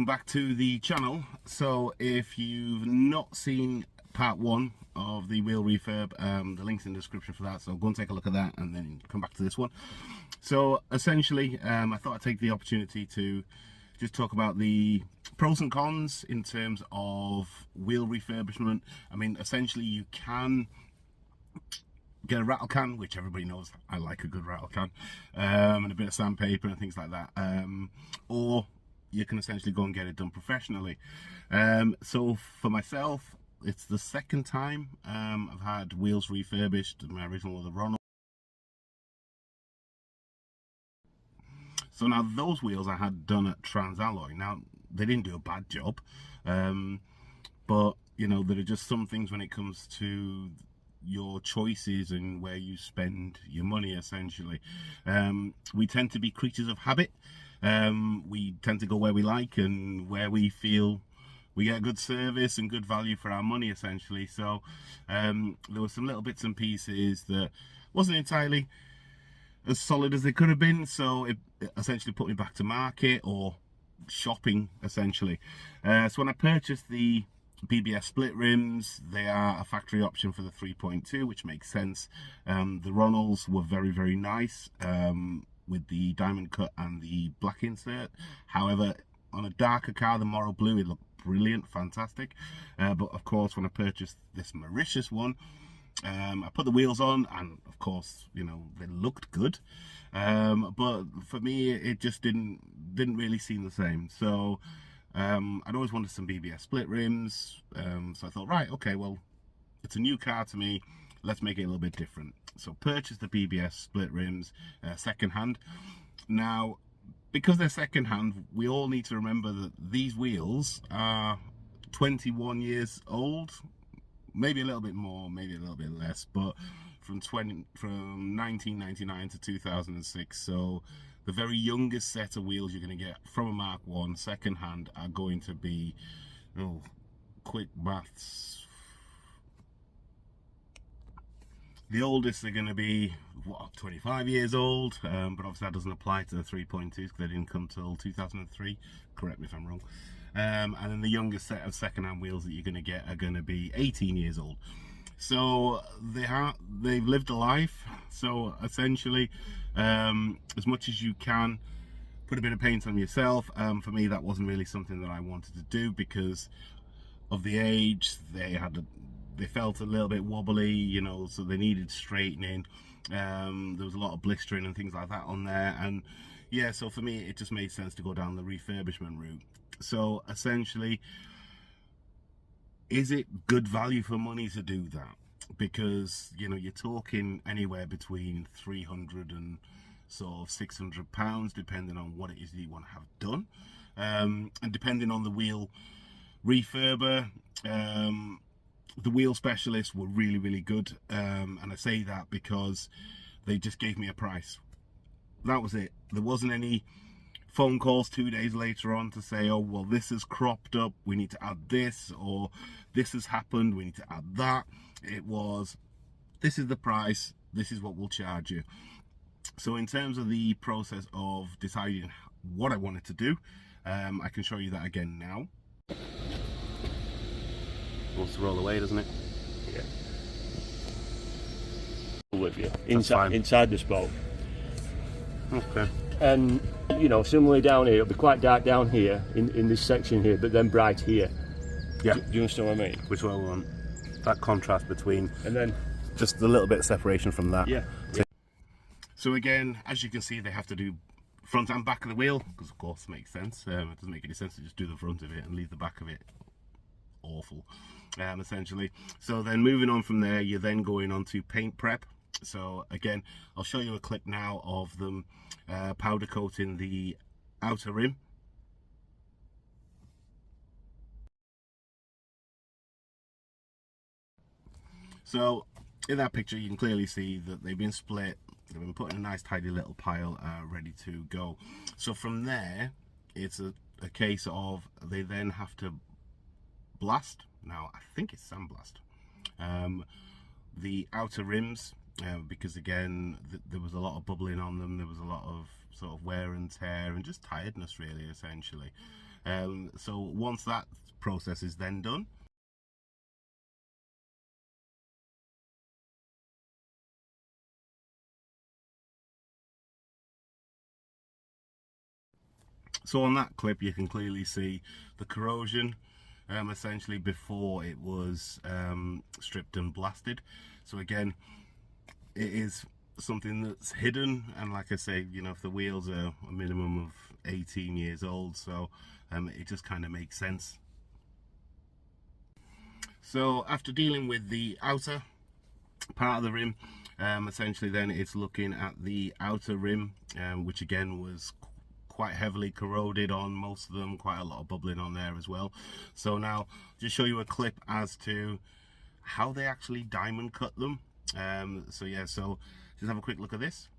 welcome back to the channel. So if you've not seen part one of the wheel refurb, the link's in the description for that, so go and take a look at that and then come back to this one. So essentially I thought I'd take the opportunity to just talk about the pros and cons in terms of wheel refurbishment. I mean, essentially you can get a rattle can, which everybody knows I like a good rattle can, and a bit of sandpaper and things like that, or you can essentially go and get it done professionally. So for myself, it's the second time I've had wheels refurbished. My original were the Ronald. So now those wheels I had done at Transalloy. Now they didn't do a bad job, but you know, there are just some things when it comes to your choices and where you spend your money. Essentially, we tend to be creatures of habit. We tend to go where we like and where we feel we get good service and good value for our money, essentially. So there were some little bits and pieces that wasn't entirely as solid as they could have been, so it essentially put me back to market or shopping, essentially. So when I purchased the BBS split rims, they are a factory option for the 3.2, which makes sense. The Ronalds were very nice, with the diamond cut and the black insert. However, on a darker car, the Morrow Blue, it looked brilliant, fantastic. But of course, when I purchased this Mauritius one, I put the wheels on, and of course, you know, they looked good, but for me it just didn't really seem the same. So I'd always wanted some BBS split rims, so I thought, right, okay, well, it's a new car to me, let's make it a little bit different. So purchased the BBS split rims second hand. Now, because they're second hand, we all need to remember that these wheels are 21 years old, maybe a little bit more, maybe a little bit less, but from 1999 to 2006. So the very youngest set of wheels you're going to get from a Mark 1 second hand are going to be, oh, quick maths, the oldest are going to be, what, 25 years old, but obviously that doesn't apply to the 3.2s because they didn't come till 2003, correct me if I'm wrong. And then the youngest set of second-hand wheels that you're going to get are going to be 18 years old. So they've lived a life. So essentially, as much as you can, put a bit of paint on yourself. For me, that wasn't really something that I wanted to do because of the age. They felt a little bit wobbly, you know, so they needed straightening. There was a lot of blistering and things like that on there, and yeah, so for me it just made sense to go down the refurbishment route. So essentially, is it good value for money to do that? Because, you know, you're talking anywhere between 300 and sort of 600 pounds, depending on what it is that you want to have done, and depending on the wheel refurber. The wheel specialists were really good, and I say that because they just gave me a price. That was it. There wasn't any phone calls 2 days later on to say, oh, well, this has cropped up, we need to add this, or this has happened, we need to add that. It was, this is the price, this is what we'll charge you. So in terms of the process of deciding what I wanted to do, I can show you that again now. Wants to roll away, doesn't it? Yeah. With you inside the spoke. Okay. And you know, similarly down here, it'll be quite dark down here in this section here, but then bright here. Yeah. Do you understand what I mean? Which one we want? That contrast between, and then just a little bit of separation from that. Yeah. So again, as you can see, they have to do front and back of the wheel, because of course it makes sense. It doesn't make any sense to just do the front of it and leave the back of it awful, essentially. So then moving on from there, you're then going on to paint prep. So again, I'll show you a clip now of them powder coating the outer rim. So in that picture you can clearly see that they've been split, they've been put in a nice tidy little pile, ready to go. So from there it's a case of they then have to blast, now I think it's sandblast, the outer rims because again there was a lot of bubbling on them, there was a lot of sort of wear and tear and just tiredness really, essentially. So once that process is then done, so on that clip you can clearly see the corrosion essentially before it was stripped and blasted. So again, it is something that's hidden, and like I say, you know, if the wheels are a minimum of 18 years old, so it just kind of makes sense. So after dealing with the outer part of the rim, essentially then it's looking at the outer rim, which again was quite heavily corroded on most of them, quite a lot of bubbling on there as well. So now just show you a clip as to how they actually diamond cut them. So yeah, so just have a quick look at this.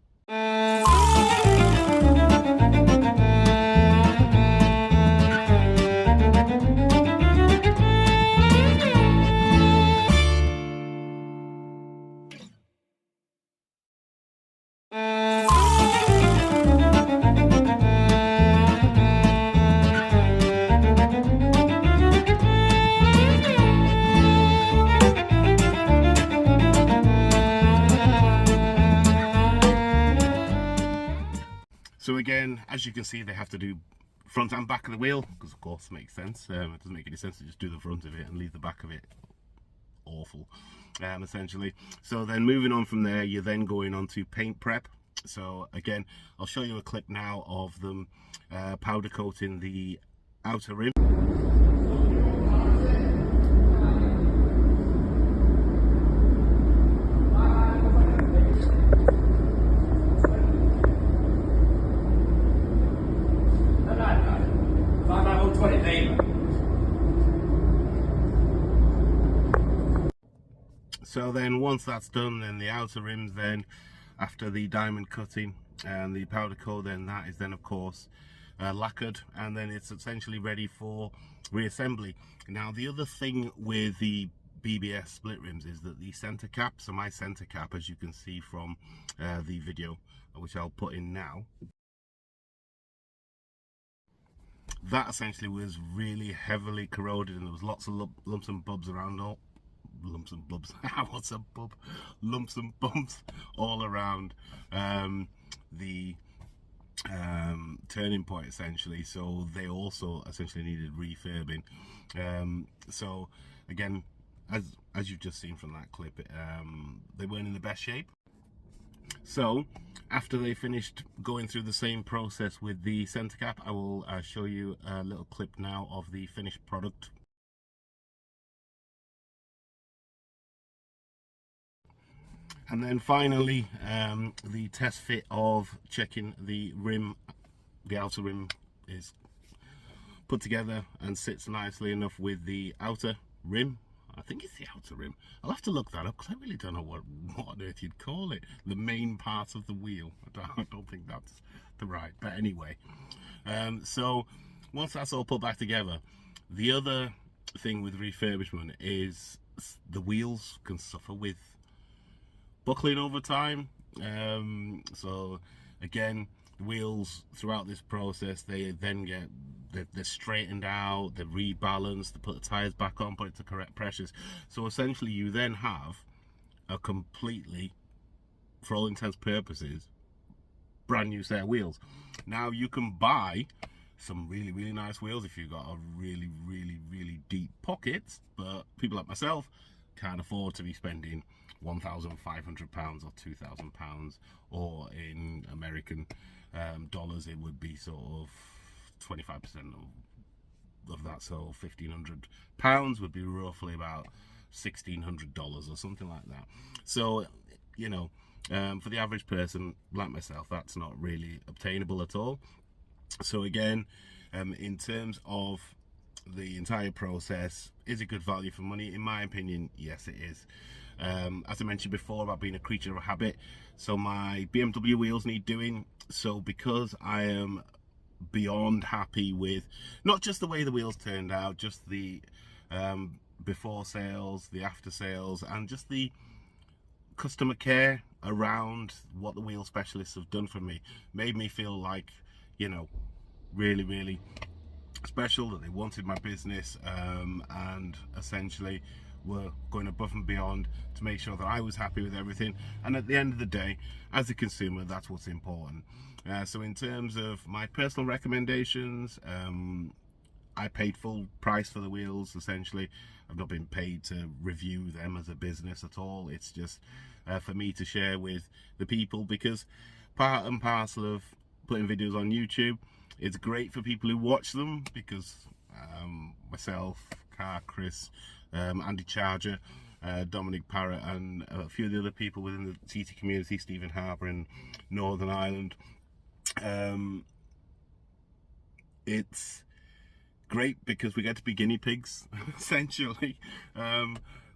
So again, as you can see, they have to do front and back of the wheel, because of course it makes sense. It doesn't make any sense to just do the front of it and leave the back of it awful, essentially. So then moving on from there, you're then going on to paint prep. So again, I'll show you a clip now of them powder coating the outer rim. So then once that's done, then the outer rims, then after the diamond cutting and the powder coat, then that is then of course lacquered, and then it's essentially ready for reassembly. Now the other thing with the BBS split rims is that the center cap, so my center cap, as you can see from the video, which I'll put in now, that essentially was really heavily corroded, and there was lots of lumps and bumps around all. Lumps and bumps. What's a bub? Lumps and bumps all around the turning point, essentially. So they also essentially needed refurbing. So again, as you've just seen from that clip, they weren't in the best shape. So after they finished going through the same process with the center cap, I will show you a little clip now of the finished product. And then finally, the test fit of checking the rim, the outer rim is put together and sits nicely enough with the outer rim. I think it's the outer rim. I'll have to look that up because I really don't know what on earth you'd call it. The main part of the wheel. I don't think that's the right. But anyway, so once that's all put back together, the other thing with refurbishment is the wheels can suffer with buckling over time. So again, the wheels throughout this process, they then get they're straightened out, they're rebalanced, they put the tires back on, put it to correct pressures. So essentially you then have a completely, for all intents purposes, brand new set of wheels. Now you can buy some really nice wheels if you've got a really deep pockets, but people like myself can't afford to be spending £1,500 or £2,000, or in American dollars it would be sort of 25% of that, so £1,500 would be roughly about $1,600 or something like that. So you know, for the average person like myself, that's not really obtainable at all. So again, in terms of the entire process, is it good value for money? In my opinion, yes, it is. As I mentioned before about being a creature of habit, so my BMW wheels need doing. So because I am beyond happy with not just the way the wheels turned out, just the before sales, the after sales, and just the customer care around what the wheel specialists have done for me made me feel like, you know, really special, that they wanted my business, and essentially were going above and beyond to make sure that I was happy with everything. And at the end of the day, as a consumer, that's what's important. So in terms of my personal recommendations, I paid full price for the wheels. Essentially, I've not been paid to review them as a business at all. It's just for me to share with the people, because part and parcel of putting videos on YouTube, it's great for people who watch them, because myself, Chris, Andy Charger, Dominic Parrott, and a few of the other people within the TT community, Stephen Harper in Northern Ireland, it's great because we get to be guinea pigs essentially.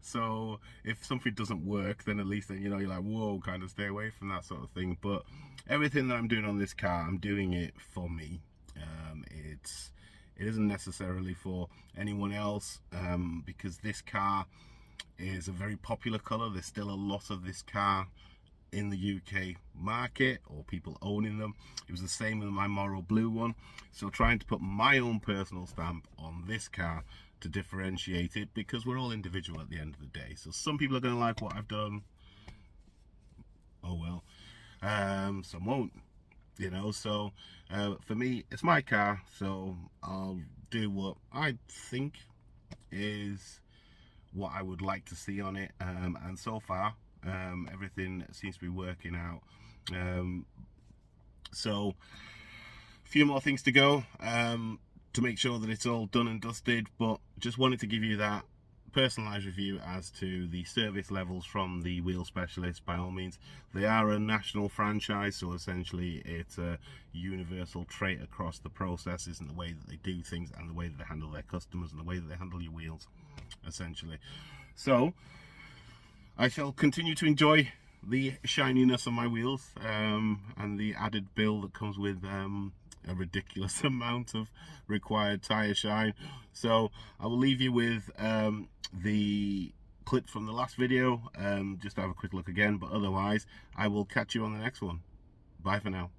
So if something doesn't work, then at least then, you know, you're like, whoa, kind of stay away from that sort of thing. But everything that I'm doing on this car, I'm doing it for me. It isn't necessarily for anyone else, because this car is a very popular color. There's still a lot of this car in the UK market, or people owning them. It was the same with my Morrow Blue one. So trying to put my own personal stamp on this car to differentiate it, because we're all individual at the end of the day. So some people are going to like what I've done, oh well, some won't, you know. So for me, it's my car, so I'll do what I think is what I would like to see on it, and so far everything seems to be working out. So a few more things to go to make sure that it's all done and dusted, but just wanted to give you that personalized review as to the service levels from the Wheel Specialist. By all means, they are a national franchise, so essentially it's a universal trait across the processes and the way that they do things, and the way that they handle their customers, and the way that they handle your wheels, essentially. So I shall continue to enjoy the shininess of my wheels, and the added bill that comes with a ridiculous amount of required tire shine. So I will leave you with the clip from the last video, just to have a quick look again, but otherwise I will catch you on the next one. Bye for now.